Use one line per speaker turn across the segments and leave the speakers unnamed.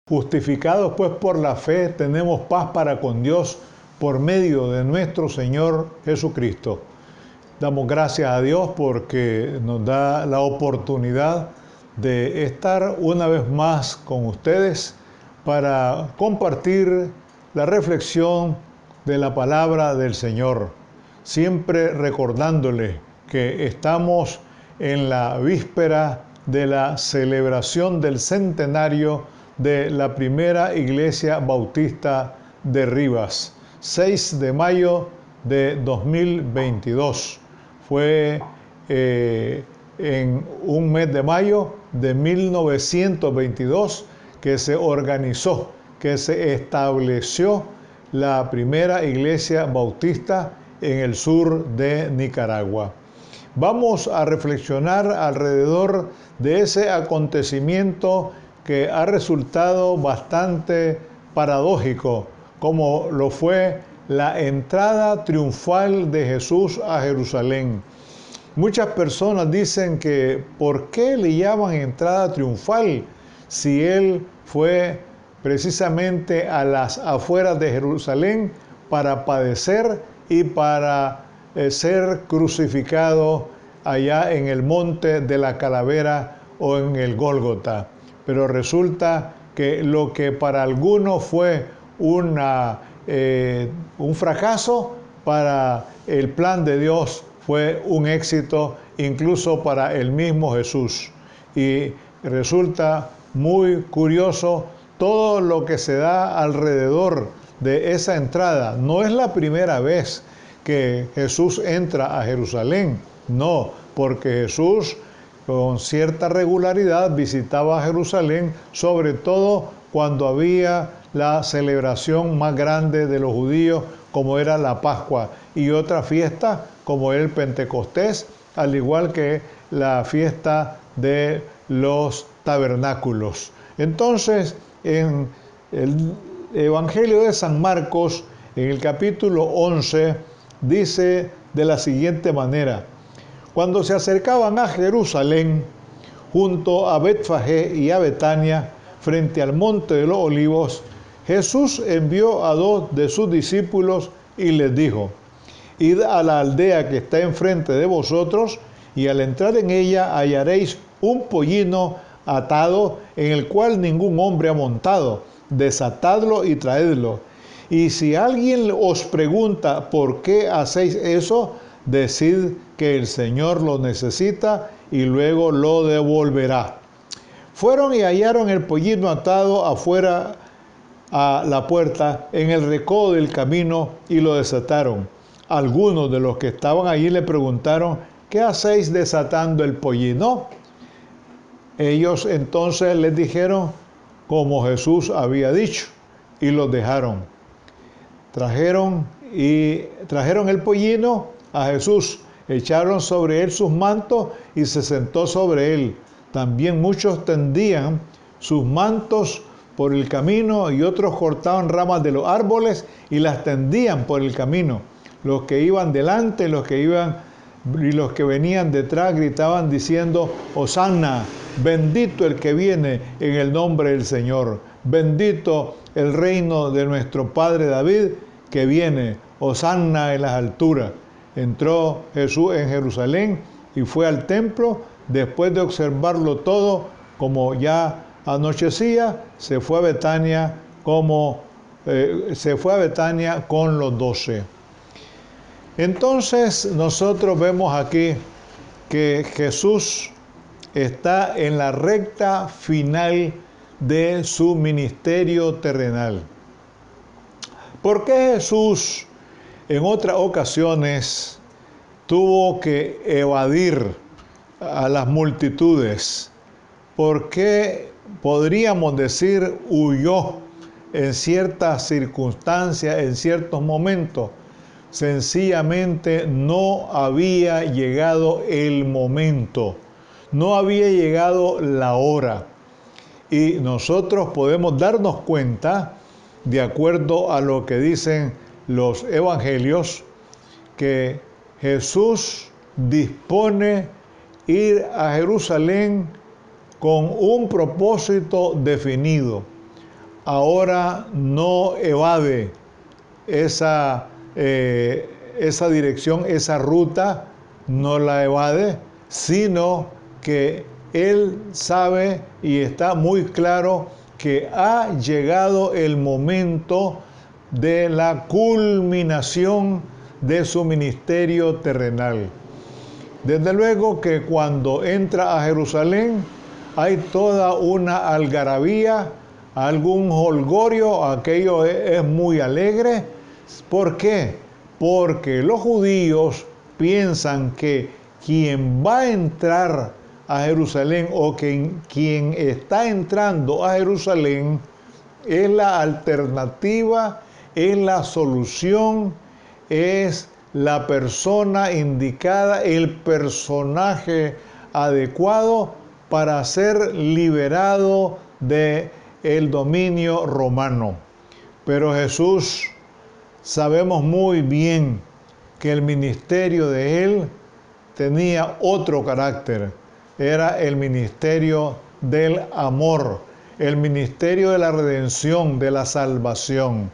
Justificados pues por la fe, tenemos paz para con Dios por medio de nuestro Señor Jesucristo. Damos gracias a Dios porque nos da la oportunidad de estar una vez más con ustedes para compartir la reflexión de la palabra del Señor. Siempre recordándoles que estamos en la víspera de la celebración del centenario de la primera iglesia bautista de Rivas, 6 de mayo de 2022. Fue en un mes de mayo de 1922 que se organizó, que se estableció la primera iglesia bautista en el sur de Nicaragua. Vamos a reflexionar alrededor de ese acontecimiento que ha resultado bastante paradójico, como lo fue la entrada triunfal de Jesús a Jerusalén. Muchas personas dicen que ¿por qué le llaman entrada triunfal si él fue precisamente a las afueras de Jerusalén para padecer y para ser crucificado allá en el monte de la Calavera o en el Gólgota? Pero resulta que lo que para algunos fue un fracaso, para el plan de Dios fue un éxito, incluso para el mismo Jesús. Y resulta muy curioso todo lo que se da alrededor de esa entrada. No es la primera vez que Jesús entra a Jerusalén, no, porque Jesús con cierta regularidad visitaba Jerusalén, sobre todo cuando había la celebración más grande de los judíos, como era la Pascua, y otra fiesta como el Pentecostés, al igual que la fiesta de los tabernáculos. Entonces, en el Evangelio de San Marcos, en el capítulo 11, dice de la siguiente manera: cuando se acercaban a Jerusalén, junto a Betfagé y a Betania, frente al monte de los olivos, Jesús envió a 2 de sus discípulos y les dijo: id a la aldea que está enfrente de vosotros, y al entrar en ella hallaréis un pollino atado, en el cual ningún hombre ha montado. Desatadlo y traedlo. Y si alguien os pregunta por qué hacéis eso, decid que el Señor lo necesita y luego lo devolverá. Fueron y hallaron el pollino atado afuera a la puerta, en el recodo del camino, y lo desataron. Algunos de los que estaban allí le preguntaron: ¿qué hacéis desatando el pollino? Ellos entonces les dijeron como Jesús había dicho, y los dejaron. Trajeron el pollino a Jesús, echaron sobre él sus mantos y se sentó sobre él. También muchos tendían sus mantos por el camino y otros cortaban ramas de los árboles y las tendían por el camino. Los que iban delante, los que venían detrás gritaban diciendo: Hosanna, bendito el que viene en el nombre del Señor, bendito el reino de nuestro padre David que viene, Hosanna en las alturas. Entró Jesús en Jerusalén y fue al templo. Después de observarlo todo, como ya anochecía, se fue a Betania con los 12. Entonces nosotros vemos aquí que Jesús está en la recta final de su ministerio terrenal. ¿Por qué Jesús en otras ocasiones tuvo que evadir a las multitudes? ¿Por qué, podríamos decir, huyó en ciertas circunstancias, en ciertos momentos? Sencillamente no había llegado el momento, no había llegado la hora. Y nosotros podemos darnos cuenta, de acuerdo a lo que dicen los evangelios, que Jesús dispone ir a Jerusalén con un propósito definido. ahora no evade esa dirección, esa ruta, no la evade, sino que él sabe y está muy claro que ha llegado el momento de la culminación de su ministerio terrenal. Desde luego que cuando entra a Jerusalén hay toda una algarabía, algún jolgorio, aquello es muy alegre. ¿Por qué? Porque los judíos piensan que quien va a entrar a Jerusalén o que quien está entrando a Jerusalén es la alternativa, es la solución, es la persona indicada, el personaje adecuado para ser liberado del dominio romano. Pero Jesús, sabemos muy bien que el ministerio de él tenía otro carácter. Era el ministerio del amor, el ministerio de la redención, de la salvación.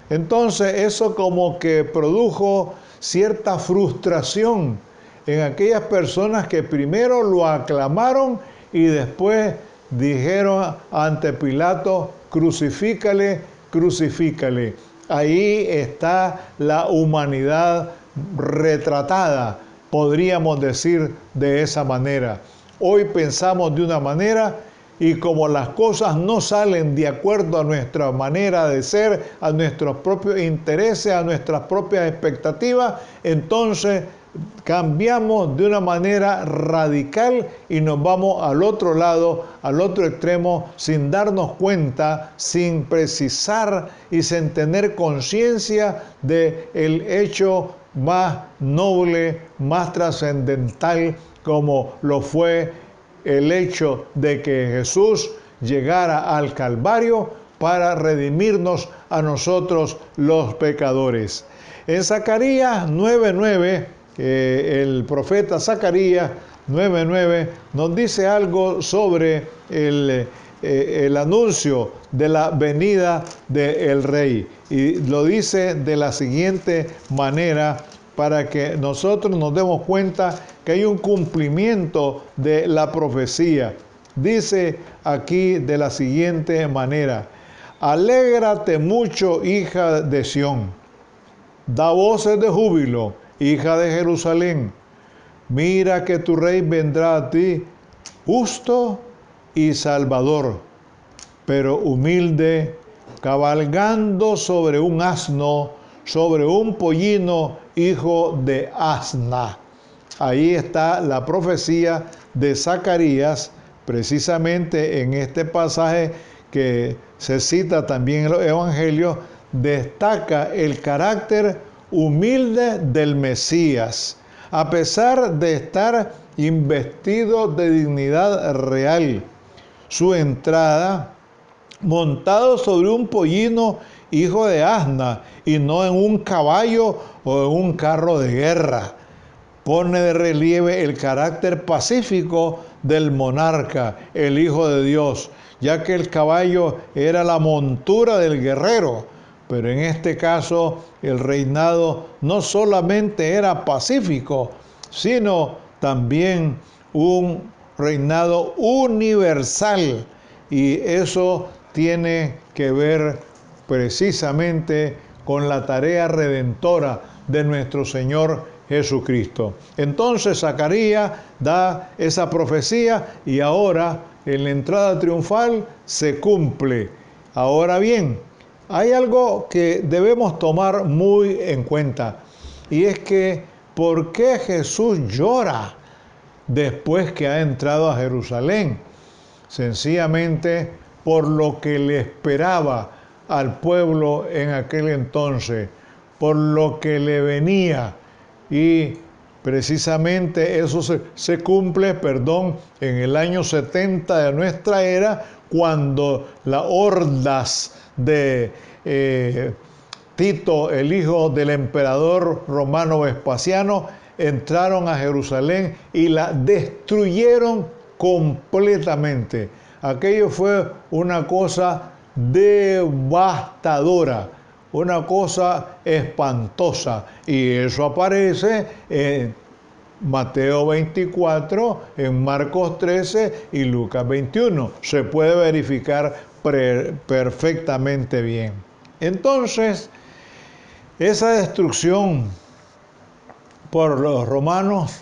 Entonces eso como que produjo cierta frustración en aquellas personas que primero lo aclamaron y después dijeron ante Pilato: crucifícale, crucifícale. Ahí está la humanidad retratada, podríamos decir de esa manera. Hoy pensamos de una manera y como las cosas no salen de acuerdo a nuestra manera de ser, a nuestros propios intereses, a nuestras propias expectativas, entonces cambiamos de una manera radical y nos vamos al otro lado, al otro extremo, sin darnos cuenta, sin precisar y sin tener conciencia del hecho más noble, más trascendental, como lo fue el hecho de que Jesús llegara al Calvario para redimirnos a nosotros los pecadores. En Zacarías 9:9, el profeta Zacarías 9:9 nos dice algo sobre el anuncio de la venida del Rey. Y lo dice de la siguiente manera, para que nosotros nos demos cuenta que hay un cumplimiento de la profecía. Dice aquí de la siguiente manera: alégrate mucho, hija de Sión, da voces de júbilo, hija de Jerusalén. Mira que tu rey vendrá a ti, justo y salvador, pero humilde, cabalgando sobre un asno, sobre un pollino, hijo de asna. Ahí está la profecía de Zacarías, precisamente en este pasaje que se cita también en los evangelios, destaca el carácter humilde del Mesías, a pesar de estar investido de dignidad real. Su entrada, montado sobre un pollino, hijo de asna, y no en un caballo o en un carro de guerra, pone de relieve el carácter pacífico del monarca, el Hijo de Dios, ya que el caballo era la montura del guerrero, pero en este caso el reinado no solamente era pacífico, sino también un reinado universal, y eso tiene que ver precisamente con la tarea redentora de nuestro Señor Jesucristo. Entonces Zacarías da esa profecía y ahora en la entrada triunfal se cumple. Ahora bien, hay algo que debemos tomar muy en cuenta, y es que ¿por qué Jesús llora después que ha entrado a Jerusalén? Sencillamente por lo que le esperaba al pueblo en aquel entonces, por lo que le venía. Y precisamente eso se cumple, en el año 70 de nuestra era, cuando las hordas de Tito, el hijo del emperador romano Vespasiano, entraron a Jerusalén y la destruyeron completamente. Aquello fue una cosa devastadora, una cosa espantosa. Y eso aparece en Mateo 24, en Marcos 13 y Lucas 21. Se puede verificar perfectamente bien. Entonces, esa destrucción por los romanos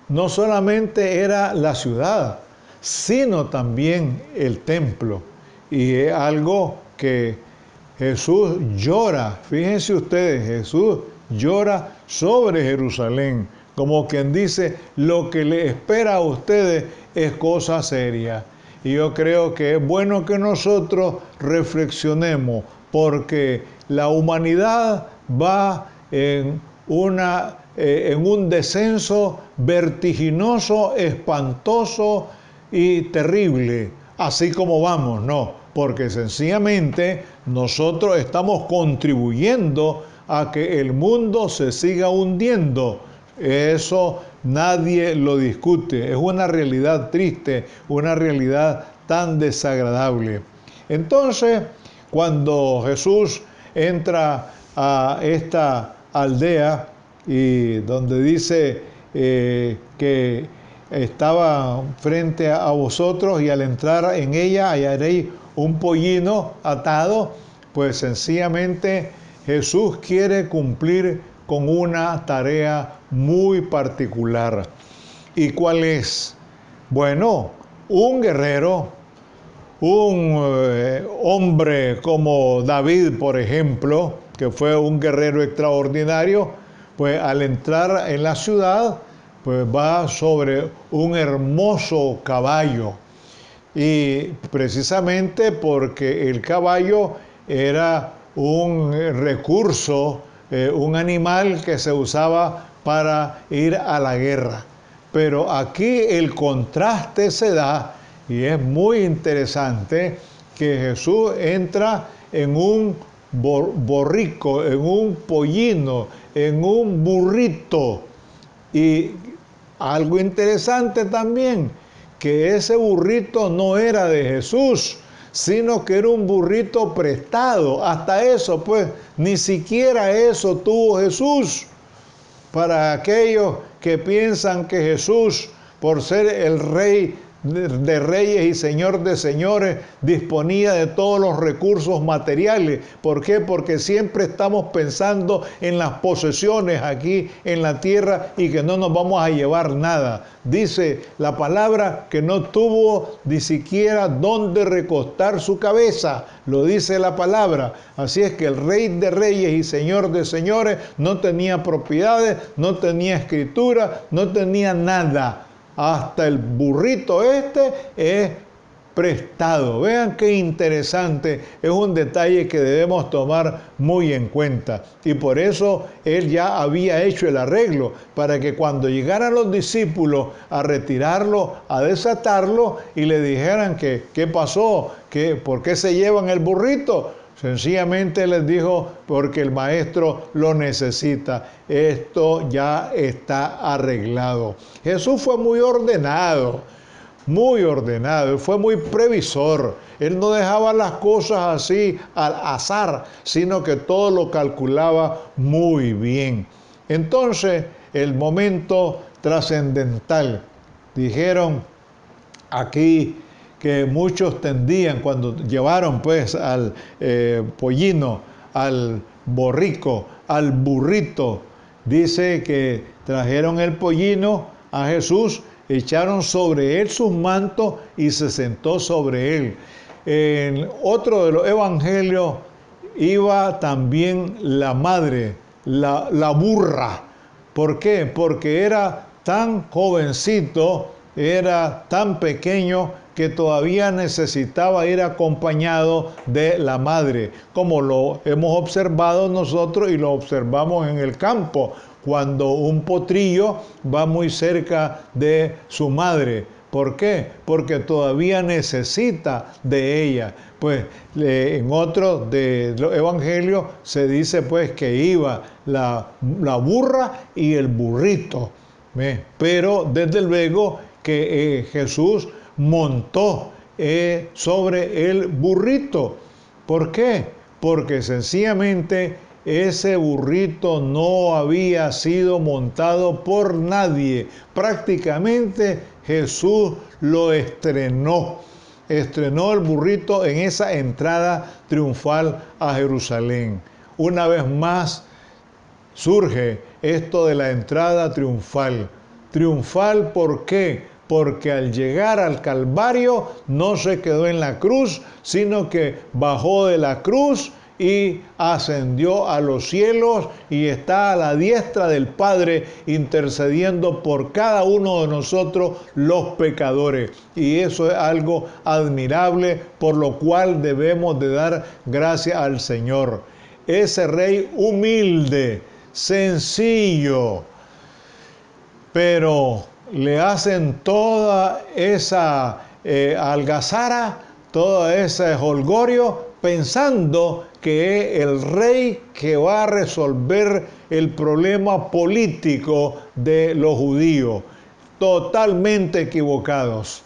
no solamente era la ciudad, sino también el templo. Y es algo que Jesús llora. Fíjense ustedes, Jesús llora sobre Jerusalén. Como quien dice, lo que le espera a ustedes es cosa seria. Y yo creo que es bueno que nosotros reflexionemos, porque la humanidad va en un descenso vertiginoso, espantoso y terrible, así como vamos, no, porque sencillamente nosotros estamos contribuyendo a que el mundo se siga hundiendo. Eso nadie lo discute, es una realidad triste, una realidad tan desagradable. Entonces, cuando Jesús entra a esta aldea y donde dice que estaba frente a vosotros, y al entrar en ella hallaréis un pollino atado, pues sencillamente Jesús quiere cumplir con una tarea muy particular. ¿Y cuál es? Bueno, un guerrero, un hombre como David, por ejemplo, que fue un guerrero extraordinario, pues al entrar en la ciudad, pues va sobre un hermoso caballo. Y precisamente porque el caballo era un recurso, un animal que se usaba para ir a la guerra. Pero aquí el contraste se da, y es muy interesante, que Jesús entra en un borrico, en un pollino, en un burrito. Y algo interesante también, que ese burrito no era de Jesús, sino que era un burrito prestado. Hasta eso, pues, ni siquiera eso tuvo Jesús. Para aquellos que piensan que Jesús, por ser el Rey de reyes y Señor de señores, disponía de todos los recursos materiales. ¿Por qué? Porque siempre estamos pensando en las posesiones aquí en la tierra y que no nos vamos a llevar nada. Dice la palabra que no tuvo ni siquiera dónde recostar su cabeza. Lo dice la palabra. Así es que el Rey de reyes y Señor de señores no tenía propiedades, no tenía escritura, no tenía nada. Hasta el burrito este es prestado. Vean qué interesante, es un detalle que debemos tomar muy en cuenta. Y por eso él ya había hecho el arreglo, para que cuando llegaran los discípulos a retirarlo, a desatarlo, y le dijeran que qué pasó, por qué se llevan el burrito, sencillamente les dijo, porque el maestro lo necesita. Esto ya está arreglado. Jesús fue muy ordenado, fue muy previsor. Él no dejaba las cosas así al azar, sino que todo lo calculaba muy bien. Entonces, el momento trascendental. Dijeron aquí que muchos tendían, cuando llevaron pues al pollino, al borrico, al burrito, dice que trajeron el pollino a Jesús, echaron sobre él sus mantos y se sentó sobre él. En otro de los evangelios iba también la madre, la burra. ¿Por qué? Porque era tan jovencito, era tan pequeño, que todavía necesitaba ir acompañado de la madre, como lo hemos observado nosotros y lo observamos en el campo, cuando un potrillo va muy cerca de su madre. ¿Por qué? Porque todavía necesita de ella. Pues en otro de los evangelios se dice pues que iba la burra y el burrito. Pero desde luego que Jesús montó sobre el burrito. ¿Por qué? Porque sencillamente ese burrito no había sido montado por nadie. Prácticamente Jesús lo estrenó. Estrenó el burrito en esa entrada triunfal a Jerusalén. Una vez más surge esto de la entrada triunfal. Triunfal, ¿por qué? Porque al llegar al Calvario no se quedó en la cruz, sino que bajó de la cruz y ascendió a los cielos y está a la diestra del Padre intercediendo por cada uno de nosotros los pecadores. Y eso es algo admirable, por lo cual debemos de dar gracias al Señor. Ese Rey humilde, sencillo, pero le hacen toda esa algazara, todo ese jolgorio, pensando que es el rey que va a resolver el problema político de los judíos. Totalmente equivocados.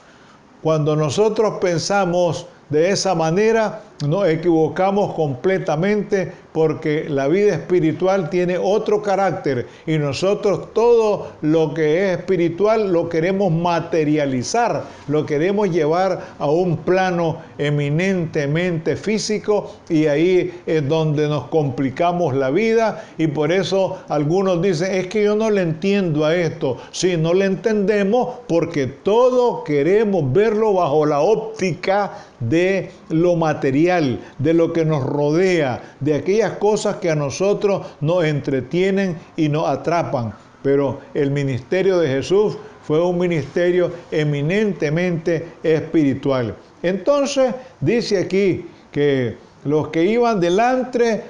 Cuando nosotros pensamos de esa manera, nos equivocamos completamente, porque la vida espiritual tiene otro carácter y nosotros todo lo que es espiritual lo queremos materializar, lo queremos llevar a un plano eminentemente físico, y ahí es donde nos complicamos la vida. Y por eso algunos dicen, es que yo no le entiendo a esto. Sí, no le entendemos porque todo queremos verlo bajo la óptica de lo material, de lo que nos rodea, de aquellas cosas que a nosotros nos entretienen y nos atrapan. Pero el ministerio de Jesús fue un ministerio eminentemente espiritual. Entonces dice aquí que los que iban delante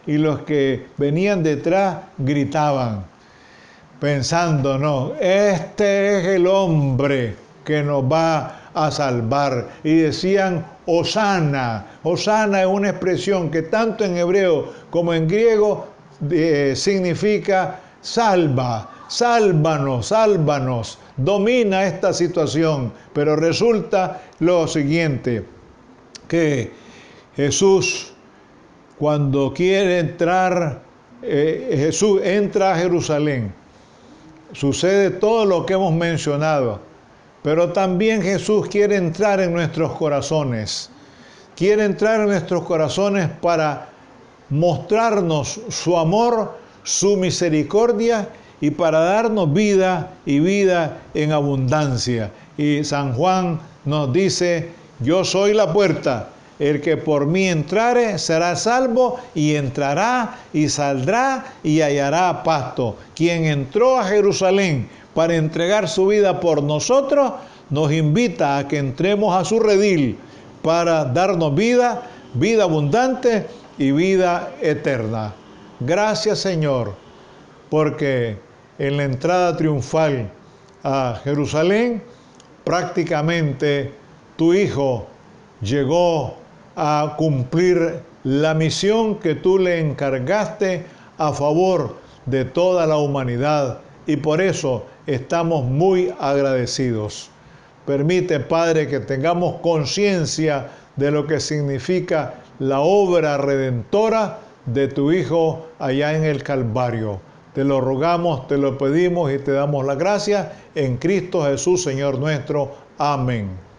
y los que venían detrás gritaban, pensando, no, este es el hombre que nos va a salvar. Y decían, Hosana. Hosana es una expresión que tanto en hebreo como en griego significa salva, sálvanos, sálvanos, domina esta situación. Pero resulta lo siguiente, que Jesús, cuando quiere entrar, Jesús entra a Jerusalén. Sucede todo lo que hemos mencionado, pero también Jesús quiere entrar en nuestros corazones. Quiere entrar en nuestros corazones para mostrarnos su amor, su misericordia, y para darnos vida y vida en abundancia. Y San Juan nos dice, yo soy la puerta. El que por mí entrare será salvo, y entrará y saldrá y hallará pasto. Quien entró a Jerusalén para entregar su vida por nosotros, nos invita a que entremos a su redil para darnos vida, vida abundante y vida eterna. Gracias, Señor, porque en la entrada triunfal a Jerusalén, prácticamente tu Hijo llegó a cumplir la misión que tú le encargaste a favor de toda la humanidad, y por eso estamos muy agradecidos. Permite, Padre, que tengamos conciencia de lo que significa la obra redentora de tu Hijo allá en el Calvario. Te lo rogamos, te lo pedimos y te damos la gracia en Cristo Jesús, Señor nuestro. Amén.